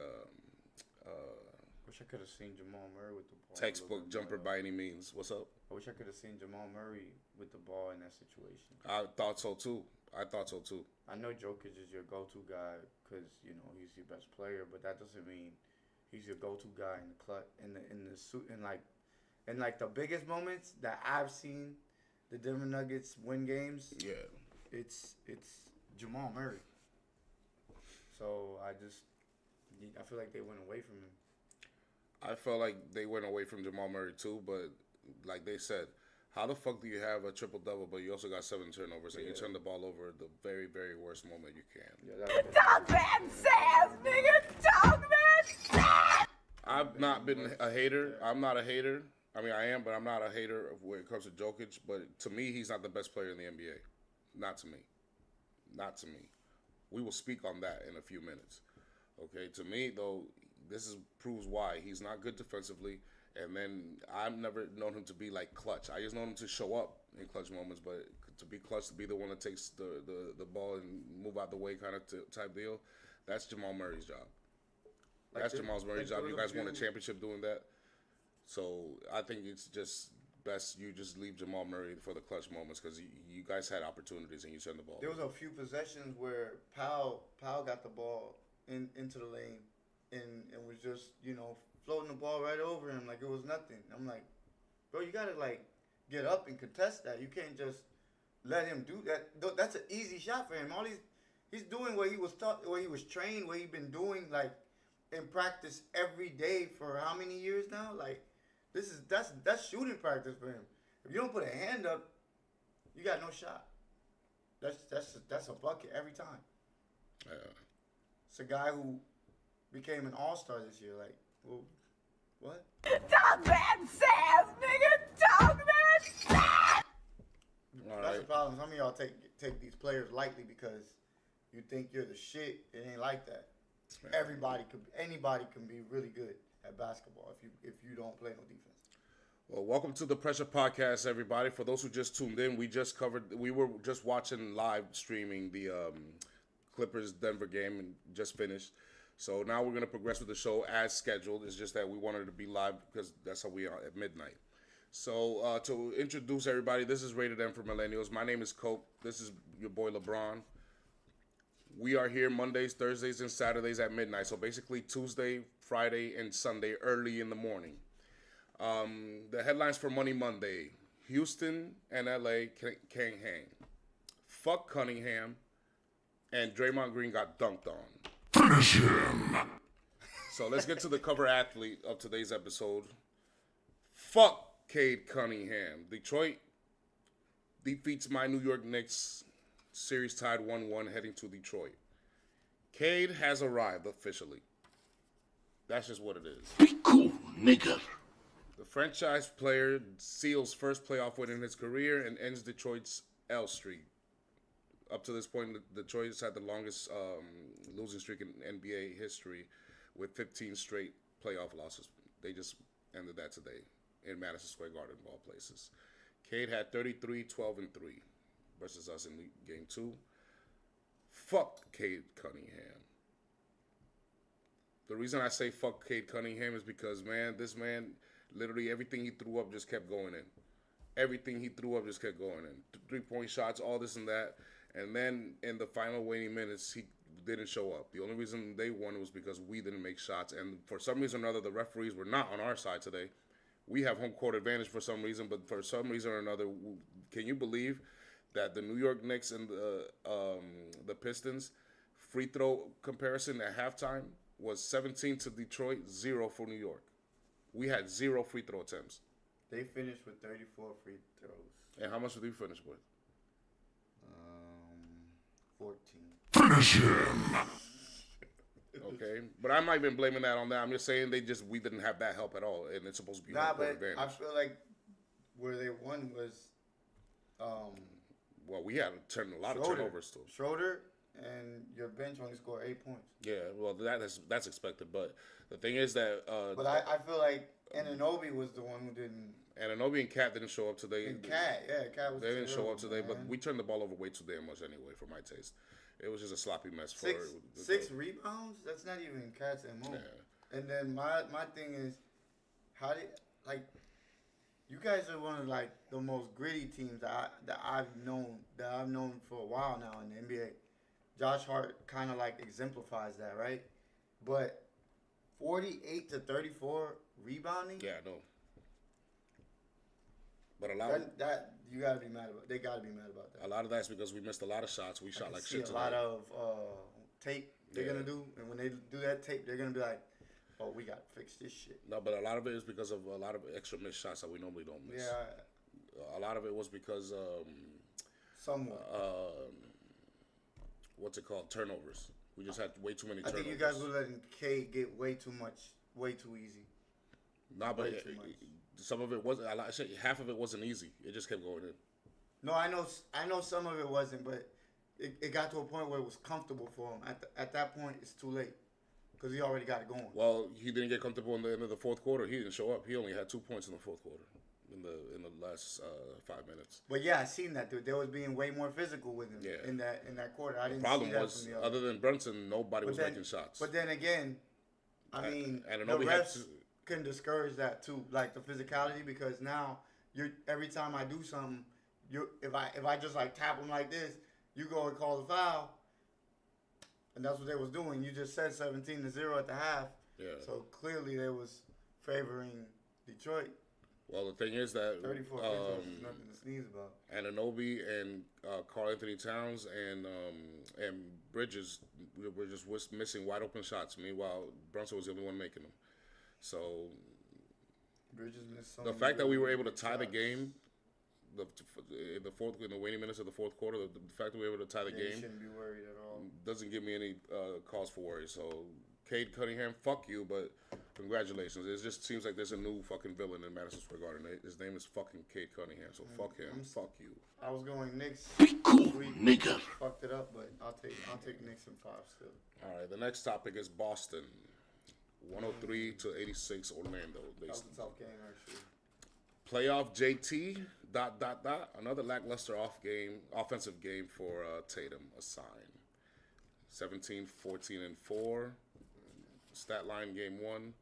Wish I could have seen Jamal Murray with the ball. textbook jumper by any means. What's up? I wish I could have seen Jamal Murray with the ball in that situation. I thought so too. I know Jokic is your go-to guy because you know he's your best player, but that doesn't mean he's your go-to guy in the clutch in like the biggest moments that I've seen the Denver Nuggets win games. Yeah, it's Jamal Murray. So I feel like they went away from him. I felt like they went away from Jamal Murray too, but like they said, how the fuck do you have a triple-double, but you also got 7 turnovers, and you turn the ball over at the very, very worst moment you can? Yeah, Dog man says, nigga. Dog man says. I've not been a hater. I'm not a hater. I mean, I am, but I'm not a hater when it comes to Jokic. But to me, he's not the best player in the NBA. Not to me. Not to me. We will speak on that in a few minutes. Okay, to me, though, proves why. He's not good defensively. And then I've never known him to be like clutch. I just know him to show up in clutch moments, but to be clutch, to be the one that takes the ball and move out the way kind of type deal, that's Jamal Murray's job. That's Jamal Murray's job. You guys won a championship doing that. So I think it's just best you just leave Jamal Murray for the clutch moments because you guys had opportunities and you sent the ball. There was a few possessions where Powell got the ball into the lane and was just, you know, floating the ball right over him like it was nothing. I'm like, bro, you gotta like get up and contest that. You can't just let him do that. That's an easy shot for him. He's doing what he was taught, what he was trained, what he's been doing like in practice every day for how many years now? Like that's shooting practice for him. If you don't put a hand up, you got no shot. That's a bucket every time. Yeah. It's a guy who became an all-star this year. Like, well, what? Dog man says, nigga. Dog man says. That's the problem. Some of y'all take these players lightly because you think you're the shit. It ain't like that. Anybody can be really good at basketball if you don't play no defense. Well, welcome to the Pressure Podcast, everybody. For those who just tuned in, we were just watching live streaming the Clippers Denver game and just finished. So now we're going to progress with the show as scheduled. It's just that we wanted to be live because that's how we are at midnight. So to introduce everybody, this is Rated M for Millennials. My name is Coke. This is your boy LeBron. We are here Mondays, Thursdays, and Saturdays at midnight. So basically Tuesday, Friday, and Sunday early in the morning. The headlines for Money Monday. Houston and LA can't hang. Fuck Cunningham. And Draymond Green got dunked on. Finish him. So let's get to the cover athlete of today's episode. Fuck Cade Cunningham. Detroit defeats my New York Knicks. Series tied 1-1 heading to Detroit. Cade has arrived officially. That's just what it is. Be cool, nigga. The franchise player seals first playoff win in his career and ends Detroit's L streak. Up to this point, Detroit has had the longest losing streak in NBA history with 15 straight playoff losses. They just ended that today in Madison Square Garden, of all places. Cade had 33, 12, and 3 versus us in Game 2. Fuck Cade Cunningham. The reason I say fuck Cade Cunningham is because, man, this man, literally everything he threw up just kept going in. Everything he threw up just kept going in. 3-point shots, all this and that. And then in the final waning minutes, he didn't show up. The only reason they won was because we didn't make shots. And for some reason or another, the referees were not on our side today. We have home court advantage for some reason, but for some reason or another, can you believe that the New York Knicks and the Pistons free throw comparison at halftime was 17 to Detroit, 0 for New York? We had 0 free throw attempts. They finished with 34 free throws. And how much did we finish with? 14. Finish him. Okay, but I'm not even blaming that on that. I'm just saying we didn't have that help at all, and it's supposed to be home court advantage. I feel like where they won was well, we had a lot of turnovers too. Schroeder and your bench only scored 8 points. Yeah, well, that's expected. But the thing is that. But I feel like Anunoby was the one who didn't. Anunoby and Cat didn't show up today. And Cat was. They didn't show up today, man. but we turned the ball over way too damn much anyway, for my taste. It was just a sloppy mess. Six rebounds? That's not even Cat's MO. Yeah. And then my thing is, how did you guys are one of like the most gritty teams that I've known for a while now in the NBA. Josh Hart kind of like exemplifies that, right? But 48 to 34 rebounding. Yeah, I know. But a lot of that you gotta be mad about. They gotta be mad about that. A lot of that's because we missed a lot of shots. We shot like shit tonight. A lot of tape they're gonna do, and when they do that tape, they're gonna be like, "Oh, we gotta fix this shit." No, but a lot of it is because of a lot of extra missed shots that we normally don't miss. Yeah. A lot of it was because somewhat. What's it called? Turnovers. We just had way too many turnovers. I think you guys were letting Cade get way too easy. Nah, but some of it wasn't. Half of it wasn't easy. It just kept going in. No, I know some of it wasn't, but it got to a point where it was comfortable for him. At that point, it's too late because he already got it going. Well, he didn't get comfortable in the end of the fourth quarter. He didn't show up. He only had 2 points in the fourth quarter. In the last 5 minutes. But yeah, I seen that, dude. They was being way more physical with him in that quarter. I didn't see that from the problem was, other than Brunson, nobody was making shots. But then again, I mean, the refs can discourage that too, like the physicality, because now every time I do something, if I just like tap him like this, you go and call the foul, and that's what they was doing. You just said 17-0 at the half. Yeah. So clearly they was favoring Detroit. Well, the thing is that 34 is nothing to sneeze about. Anunoby and Karl Anthony Towns and Bridges were just missing wide open shots. Meanwhile, Brunson was the only one making them. So Bridges missed the fact that we were able to tie the game, in the waning minutes of the fourth quarter, the fact that we were able to tie the game, you shouldn't be worried at all. Doesn't give me any cause for worry. So Cade Cunningham, fuck you, but congratulations. It just seems like there's a new fucking villain in Madison Square Garden. His name is fucking Cade Cunningham, so fuck him. Fuck you. I was going Knicks. Be cool, nigga. Fucked it up, but I'll take Knicks in 5 still. All right, the next topic is Boston. 103 to 86 Orlando. That was a tough game, actually. Playoff JT, ... Another lackluster offensive game for Tatum, a sign. 17, 14, and 4. Stat line game 1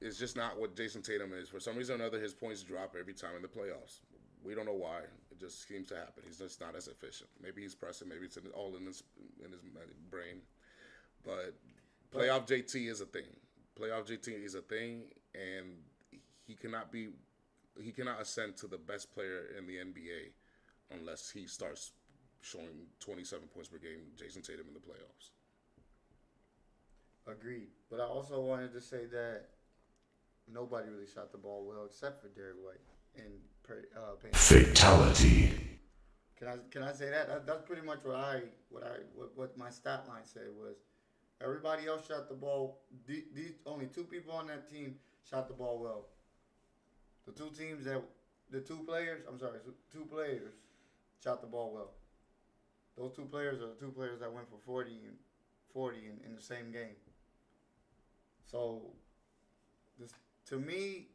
is just not what Jason Tatum is. For some reason or another, his points drop every time in the playoffs. We don't know why. It just seems to happen. He's just not as efficient. Maybe he's pressing. Maybe it's all in his brain. But playoff JT is a thing. Playoff JT is a thing, and he cannot ascend to the best player in the NBA unless he starts showing 27 points per game, Jason Tatum in the playoffs. Agreed. But I also wanted to say that nobody really shot the ball well except for Derek White and Payne. Fatality. Can I say that? That's pretty much what my stat line said was everybody else shot the ball. These only 2 people on that team shot the ball well. The 2 players shot the ball well. Those 2 players are the 2 players that went for 40 in the same game. So, to me,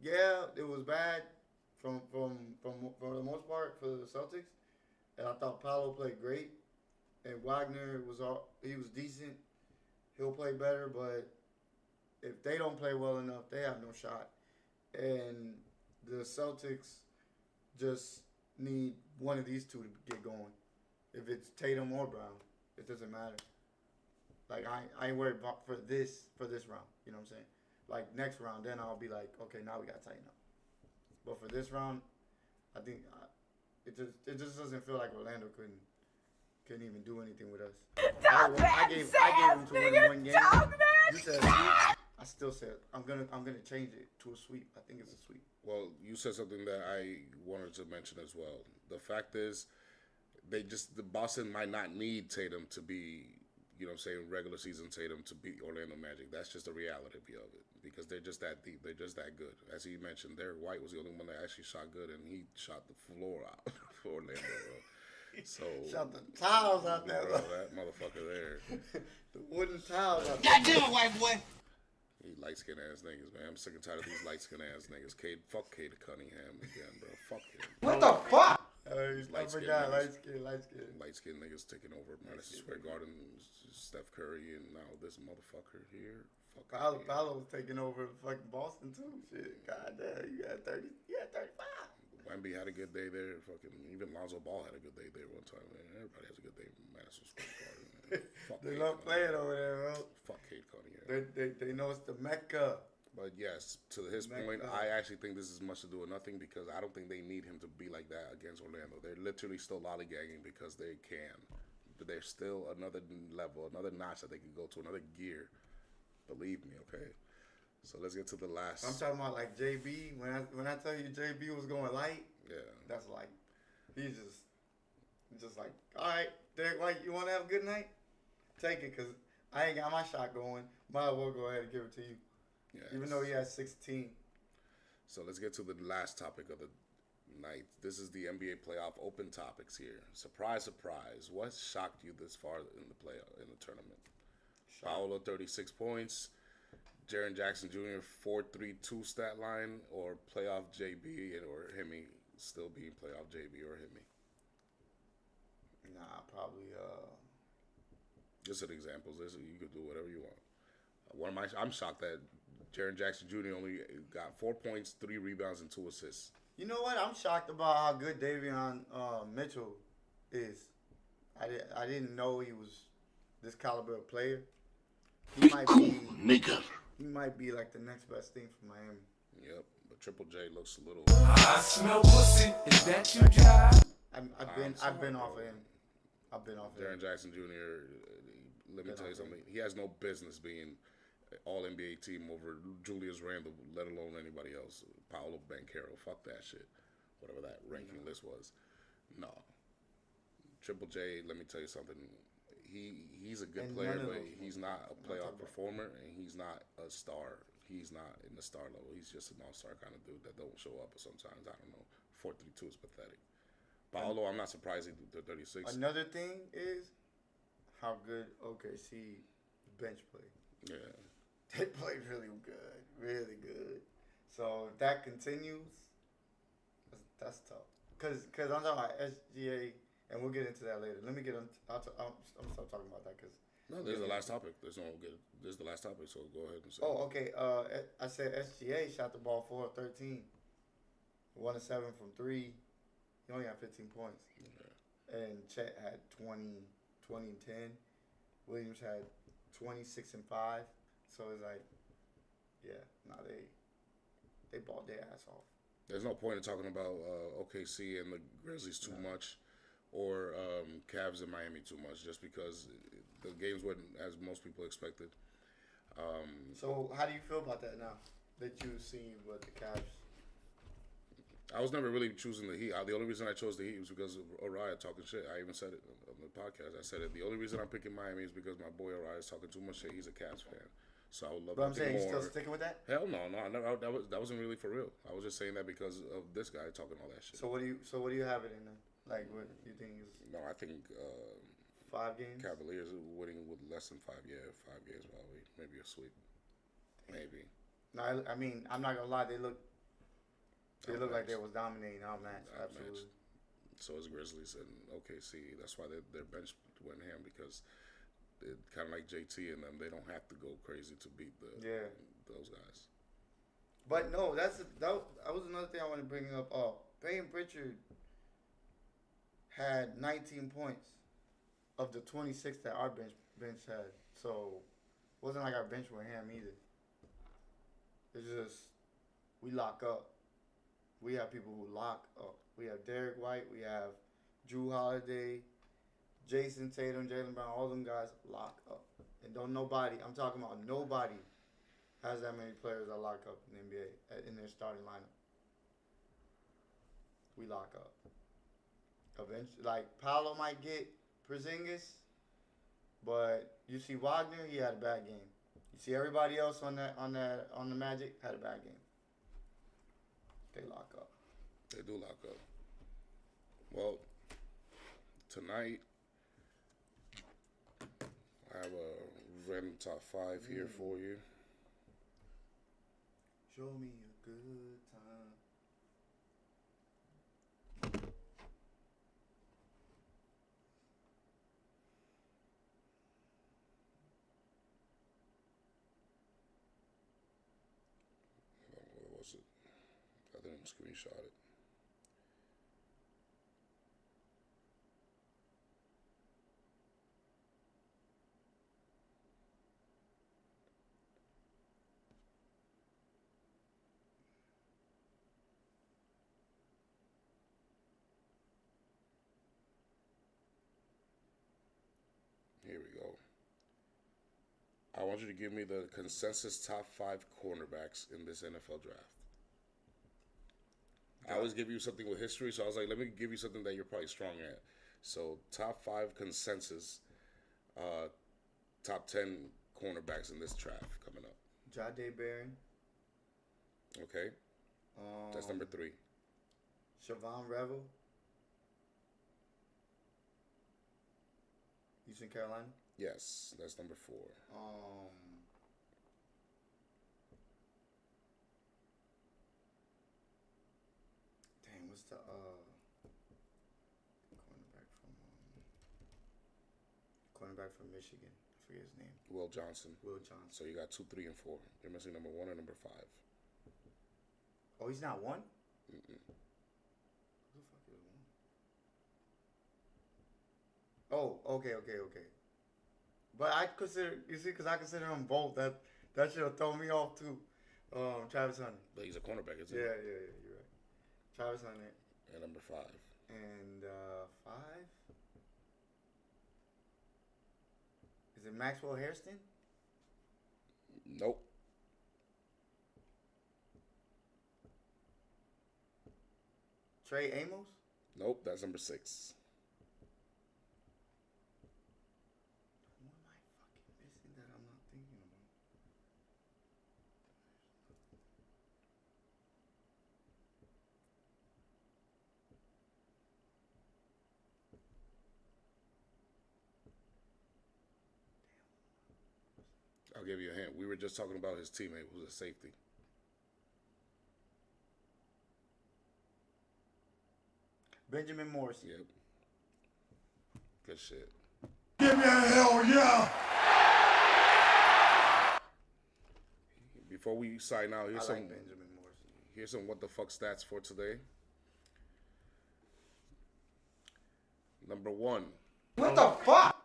yeah, it was bad from the most part for the Celtics, and I thought Paolo played great, and Wagner was decent. He'll play better, but if they don't play well enough, they have no shot. And the Celtics just need one of these 2 to get going. If it's Tatum or Brown, it doesn't matter. Like I ain't worried about for this round. You know what I'm saying? Like next round, then I'll be like, okay, now we got to tighten up. But for this round, I think it just doesn't feel like Orlando couldn't even do anything with us. I gave them to win 1 game. You said I still said I'm gonna change it to a sweep. I think it's a sweep. Well, you said something that I wanted to mention as well. The fact is, the Boston might not need Tatum to be, regular season Tatum to beat Orlando Magic. That's just the reality of it because they're just that deep. They're just that good. As he mentioned, Derek White was the only one that actually shot good, and he shot the floor out for Orlando. So Shut the towels out there. bro, that motherfucker there. The wooden towels out there. Goddamn, white boy. These light skinned ass niggas, man. I'm sick and tired of these light skinned ass niggas. Fuck Cade Cunningham again, bro. Fuck him. What the fuck? Light skinned Light niggas. skin. Light skinned niggas taking over Madison Square Garden, Steph Curry, and now this motherfucker here. Fuck Paolo was taking over fucking Boston too. Shit, goddamn, you had 30, you had 35. Wemby had a good day there. Fucking even Lonzo Ball had a good day there one time. Man, everybody has a good day in Madison Square Garden. Man. Fuck They Cade love Cunningham. playing over there, bro. Fuck Cade Cunningham. They know it's the Mecca. But yes, to his point, I actually think this is much to do with nothing because I don't think they need him to be like that against Orlando. They're literally still lollygagging because they can. But there's still another level, another notch that they can go to, another gear. Believe me, okay? So let's get to the last. I'm talking about like JB. When I tell you JB was going light, yeah, that's like he's just like, all right, Derek White, you want to have a good night? Take it, cause I ain't got my shot going. Might as well go ahead and give it to you. Yes. Even though he has 16. So let's get to the last topic of the night. This is the NBA playoff open topics here. Surprise, surprise. What shocked you this far in the tournament? Paolo 36 points. Jaren Jackson Jr. 4.32 stat line, or playoff JB or Hemi still being playoff JB or Hemi? Nah, probably. Just an example. You could do whatever you want. I'm shocked that Jaren Jackson Jr. only got 4 points, 3 rebounds, and 2 assists. You know what? I'm shocked about how good Davion Mitchell is. I didn't know he was this caliber of player. He might be like the next best thing for Miami. Yep, but Triple J looks a little. I smell pussy. Is that you, Jai? I've been off of him. I've been off of Jaren him. Jackson Jr. Let me tell you something. He has no business being All NBA team over Julius Randle, let alone anybody else. Paolo Banchero, fuck that shit. Whatever that ranking list was. No. Triple J, let me tell you something. He's a good player, but he's not a playoff performer, and he's not a star. He's not in the star level. He's just an all-star kind of dude that don't show up sometimes. I don't know. 4.32 is pathetic. Paolo, I'm not surprised he did 36. Another thing is how good OKC bench played. Yeah. They played really good, really good. So if that continues, that's tough. Cause I'm talking about SGA, and we'll get into that later. Let me get on. I'm stop talking about that because. No, there's the last topic. There's the last topic. So go ahead and say. Oh, okay. I said SGA shot the ball 4 of 13, 1 of 7 from 3. He only had 15 points. Okay. And Chet had 20 and 10. Williams had 26 and 5. So it's like, they balled their ass off. There's no point in talking about OKC and the Grizzlies too much, or Cavs and Miami too much, just because the games weren't as most people expected. So how do you feel about that now that you see what the Cavs? I was never really choosing the Heat. The only reason I chose the Heat was because of Uriah talking shit. I even said it on the podcast. I said it. The only reason I'm picking Miami is because my boy Uriah is talking too much shit. He's a Cavs fan. So I would love. But I'm saying more. you still sticking with that? Hell no. That wasn't really for real. I was just saying that because of this guy talking all that shit. So what do you have it in then? Like what you think is? No, I think 5 games. Cavaliers winning with less than 5. Yeah, 5 games probably. Maybe a sweep. Maybe. No, I mean I'm not gonna lie. They look like they was dominating outmatched. Absolutely. So is Grizzlies and OKC. That's why their bench went ham because. Kind of like JT and them, they don't have to go crazy to beat those guys. But no, that was another thing I want to bring up. Payton Pritchard had 19 points of the 26 that our bench had. So it wasn't like our bench went ham either. It's just we lock up. We have people who lock up. We have Derek White. We have Drew Holiday. Jason Tatum, Jaylen Brown, all them guys lock up. And I'm talking about nobody has that many players that lock up in the NBA in their starting lineup. We lock up. Eventually, like Paolo might get Porzingis, but you see Wagner, he had a bad game. You see everybody else on the Magic had a bad game. They lock up. They do lock up. Well, tonight. I have a random top 5 here for you. Show me a good time. What was it? I didn't screenshot it. Here we go. I want you to give me the consensus top 5 cornerbacks in this NFL draft. I always give you something with history, so I was like, let me give you something that you're probably strong at. So, top 5 consensus, top 10 cornerbacks in this draft coming up. Jahdae Barron. Okay. That's number 3. Siobhan Revel. Houston, Carolina. Yes, that's number 4. Dang, what's the cornerback from Michigan? I forget his name. Will Johnson. Will Johnson. So you got 2, 3, and 4. You're missing number 1 and number 5. Oh, he's not 1? Mm-mm. Who the fuck is 1? Oh, okay. But I consider, you see, because I consider them both. That should have thrown me off too. Travis Hunter. But he's a cornerback, isn't he? Yeah, you're right. Travis Hunter. And number 5. And 5? Is it Maxwell Hairston? Nope. Trey Amos? Nope, that's number 6. What am I fucking missing that I'm not thinking about? I'll give you a hint. We were just talking about his teammate who's a safety. Benjamin Morrison. Yep. Good shit. Give me a hell yeah! Before we sign out, here's I some like Benjamin Morrison. Here's some what the fuck stats for today. Number 1. What the fuck?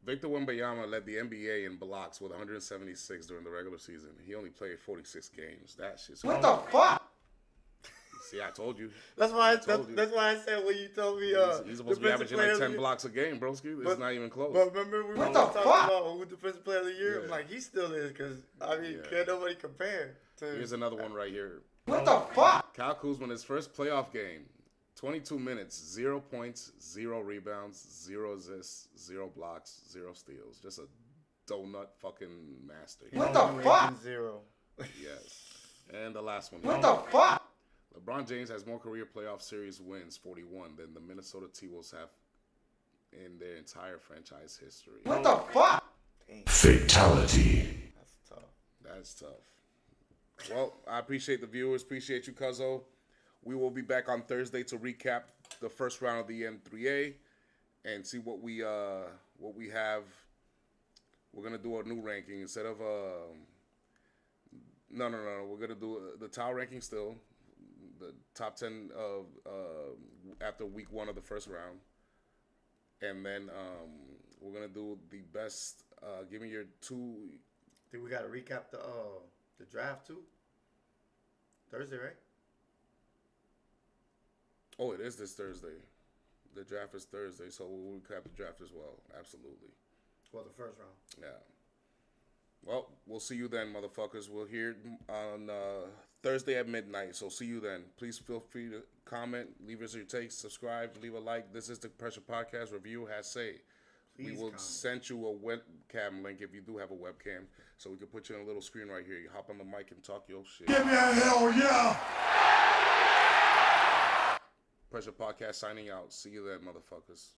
Victor Wembanyama led the NBA in blocks with 176 during the regular season. He only played 46 games. That shit's What the fuck? See, I told you. That's why I told you. that's why I said when you told me He's supposed to be averaging like 10 blocks a game, broski. It's not even close. But remember we were talking about who defensive player of the year? Yeah. I'm like, he still is, because I mean, can't nobody compare to. Here's another one right here. What the fuck? Kyle Kuzma, his first playoff game, 22 minutes, 0 points, 0 rebounds, 0 assists, 0 blocks, 0 steals. Just a donut fucking master. What the fuck? 0. Yes. And the last one. What the fuck? LeBron James has more career playoff series wins, 41, than the Minnesota T-Wolves have in their entire franchise history. What the fuck? Fatality. That's tough. That's tough. Well, I appreciate the viewers. Appreciate you, Cuzzo. We will be back on Thursday to recap the first round of the N3A and see what we have. We're gonna do a new ranking instead of no. We're gonna do the towel ranking still. The top 10 of after week 1 of the first round, and then we're gonna do the best. Give me your 2. Think we got to recap the draft too? Thursday, right? Oh, it is this Thursday. The draft is Thursday, so we'll recap the draft as well. Absolutely. Well, the first round. Yeah. Well, we'll see you then, motherfuckers. We'll hear on Thursday at midnight, so see you then. Please feel free to comment, leave us your takes, subscribe, leave a like. This is the Pressure Podcast Review has say. We will send you a webcam link if you do have a webcam, so we can put you on a little screen right here. You hop on the mic and talk your shit. Give me a hell yeah! Pressure Podcast signing out. See you then, motherfuckers.